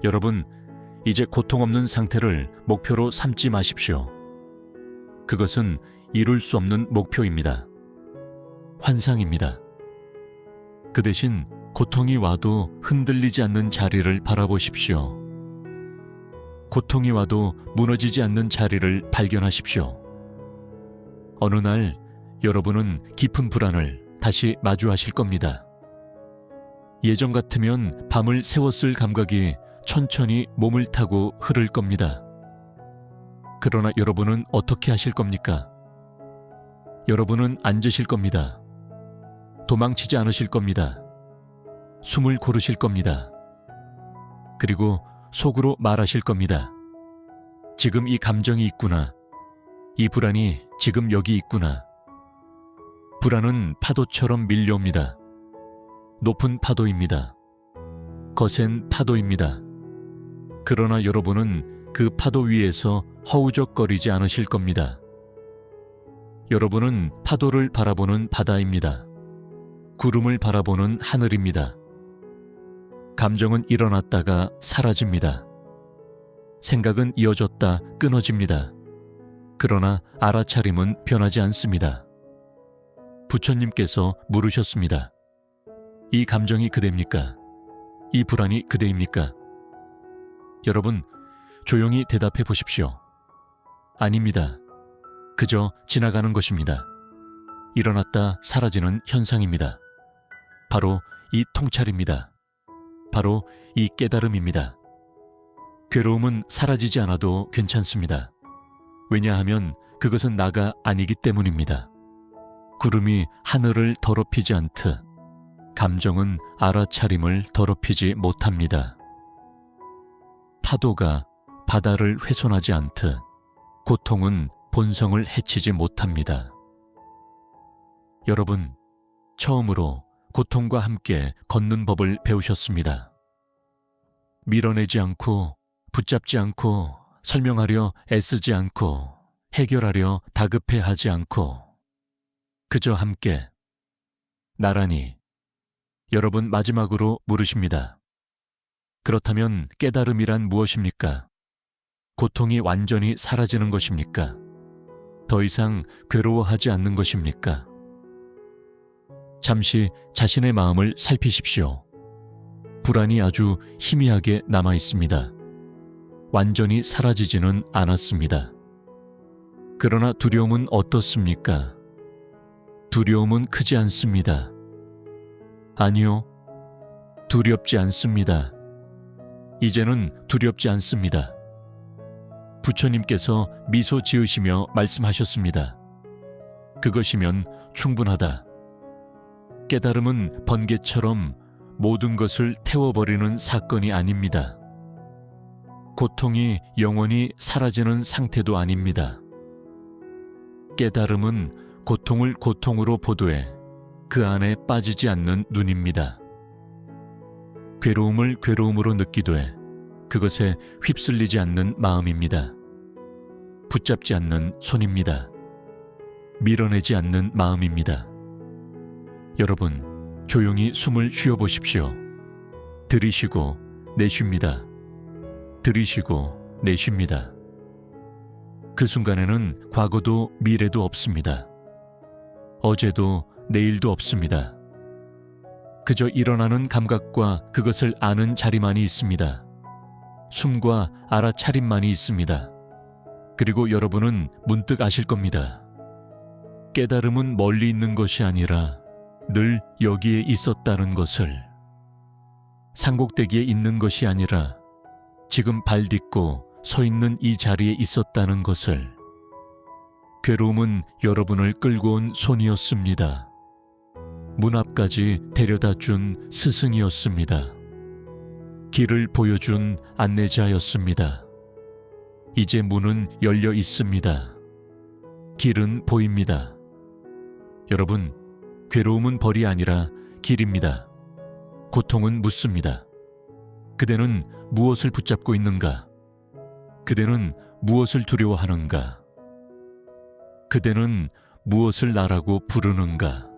여러분, 이제 고통 없는 상태를 목표로 삼지 마십시오. 그것은 이룰 수 없는 목표입니다. 환상입니다. 그 대신 고통이 와도 흔들리지 않는 자리를 바라보십시오. 고통이 와도 무너지지 않는 자리를 발견하십시오. 어느 날 여러분은 깊은 불안을 다시 마주하실 겁니다. 예전 같으면 밤을 새웠을 감각이 천천히 몸을 타고 흐를 겁니다. 그러나 여러분은 어떻게 하실 겁니까? 여러분은 앉으실 겁니다. 도망치지 않으실 겁니다. 숨을 고르실 겁니다. 그리고 속으로 말하실 겁니다. 지금 이 감정이 있구나. 이 불안이 지금 여기 있구나. 불안은 파도처럼 밀려옵니다. 높은 파도입니다. 거센 파도입니다. 그러나 여러분은 그 파도 위에서 허우적거리지 않으실 겁니다. 여러분은 파도를 바라보는 바다입니다. 구름을 바라보는 하늘입니다. 감정은 일어났다가 사라집니다. 생각은 이어졌다 끊어집니다. 그러나 알아차림은 변하지 않습니다. 부처님께서 물으셨습니다. 이 감정이 그대입니까? 이 불안이 그대입니까? 여러분, 조용히 대답해 보십시오. 아닙니다. 그저 지나가는 것입니다. 일어났다 사라지는 현상입니다. 바로 이 통찰입니다. 바로 이 깨달음입니다. 괴로움은 사라지지 않아도 괜찮습니다. 왜냐하면 그것은 나가 아니기 때문입니다. 구름이 하늘을 더럽히지 않듯 감정은 알아차림을 더럽히지 못합니다. 파도가 바다를 훼손하지 않듯 고통은 본성을 해치지 못합니다. 여러분, 처음으로 고통과 함께 걷는 법을 배우셨습니다. 밀어내지 않고 붙잡지 않고 설명하려 애쓰지 않고 해결하려 다급해하지 않고 그저 함께 나란히. 여러분, 마지막으로 물으십니다. 그렇다면 깨달음이란 무엇입니까? 고통이 완전히 사라지는 것입니까? 더 이상 괴로워하지 않는 것입니까? 잠시 자신의 마음을 살피십시오. 불안이 아주 희미하게 남아 있습니다. 완전히 사라지지는 않았습니다. 그러나 두려움은 어떻습니까? 두려움은 크지 않습니다. 아니요, 두렵지 않습니다. 이제는 두렵지 않습니다. 부처님께서 미소 지으시며 말씀하셨습니다. 그것이면 충분하다. 깨달음은 번개처럼 모든 것을 태워버리는 사건이 아닙니다. 고통이 영원히 사라지는 상태도 아닙니다. 깨달음은 고통을 고통으로 보도해 그 안에 빠지지 않는 눈입니다. 괴로움을 괴로움으로 느끼되 그것에 휩쓸리지 않는 마음입니다. 붙잡지 않는 손입니다. 밀어내지 않는 마음입니다. 여러분, 조용히 숨을 쉬어보십시오. 들이쉬고 내쉽니다. 들이쉬고 내쉽니다. 그 순간에는 과거도 미래도 없습니다. 어제도 내일도 없습니다. 그저 일어나는 감각과 그것을 아는 자리만이 있습니다. 숨과 알아차림만이 있습니다. 그리고 여러분은 문득 아실 겁니다. 깨달음은 멀리 있는 것이 아니라 늘 여기에 있었다는 것을. 산꼭대기에 있는 것이 아니라 지금 발 딛고 서 있는 이 자리에 있었다는 것을. 괴로움은 여러분을 끌고 온 손이었습니다. 문 앞까지 데려다 준 스승이었습니다. 길을 보여준 안내자였습니다. 이제 문은 열려 있습니다. 길은 보입니다. 여러분, 괴로움은 벌이 아니라 길입니다. 고통은 묻습니다. 그대는 무엇을 붙잡고 있는가? 그대는 무엇을 두려워하는가? 그대는 무엇을 나라고 부르는가?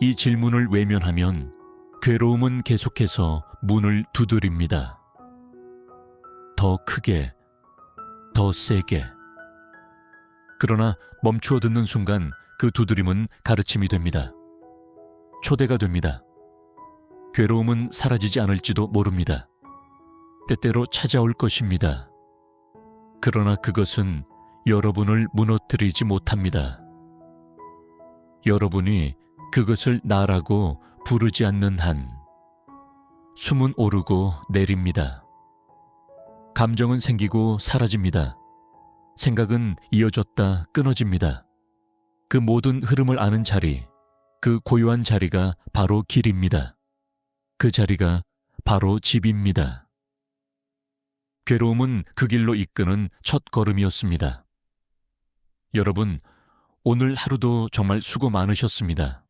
이 질문을 외면하면 괴로움은 계속해서 문을 두드립니다. 더 크게, 더 세게. 그러나 멈추어 듣는 순간 그 두드림은 가르침이 됩니다. 초대가 됩니다. 괴로움은 사라지지 않을지도 모릅니다. 때때로 찾아올 것입니다. 그러나 그것은 여러분을 무너뜨리지 못합니다. 여러분이 그것을 나라고 부르지 않는 한 숨은 오르고 내립니다. 감정은 생기고 사라집니다. 생각은 이어졌다 끊어집니다. 그 모든 흐름을 아는 자리, 그 고요한 자리가 바로 길입니다. 그 자리가 바로 집입니다. 괴로움은 그 길로 이끄는 첫 걸음이었습니다. 여러분, 오늘 하루도 정말 수고 많으셨습니다.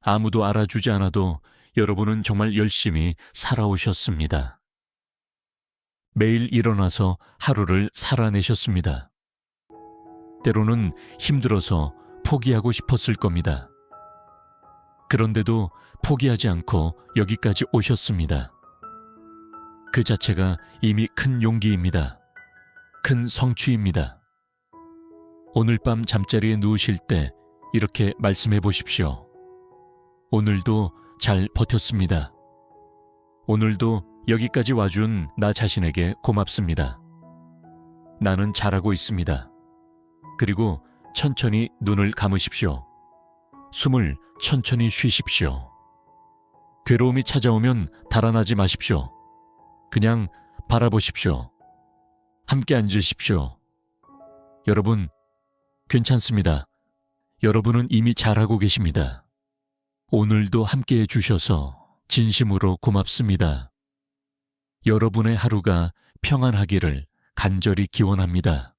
아무도 알아주지 않아도 여러분은 정말 열심히 살아오셨습니다. 매일 일어나서 하루를 살아내셨습니다. 때로는 힘들어서 포기하고 싶었을 겁니다. 그런데도 포기하지 않고 여기까지 오셨습니다. 그 자체가 이미 큰 용기입니다. 큰 성취입니다. 오늘 밤 잠자리에 누우실 때 이렇게 말씀해 보십시오. 오늘도 잘 버텼습니다. 오늘도 여기까지 와준 나 자신에게 고맙습니다. 나는 잘하고 있습니다. 그리고 천천히 눈을 감으십시오. 숨을 천천히 쉬십시오. 괴로움이 찾아오면 달아나지 마십시오. 그냥 바라보십시오. 함께 앉으십시오. 여러분, 괜찮습니다. 여러분은 이미 잘하고 계십니다. 오늘도 함께 해주셔서 진심으로 고맙습니다. 여러분의 하루가 평안하기를 간절히 기원합니다.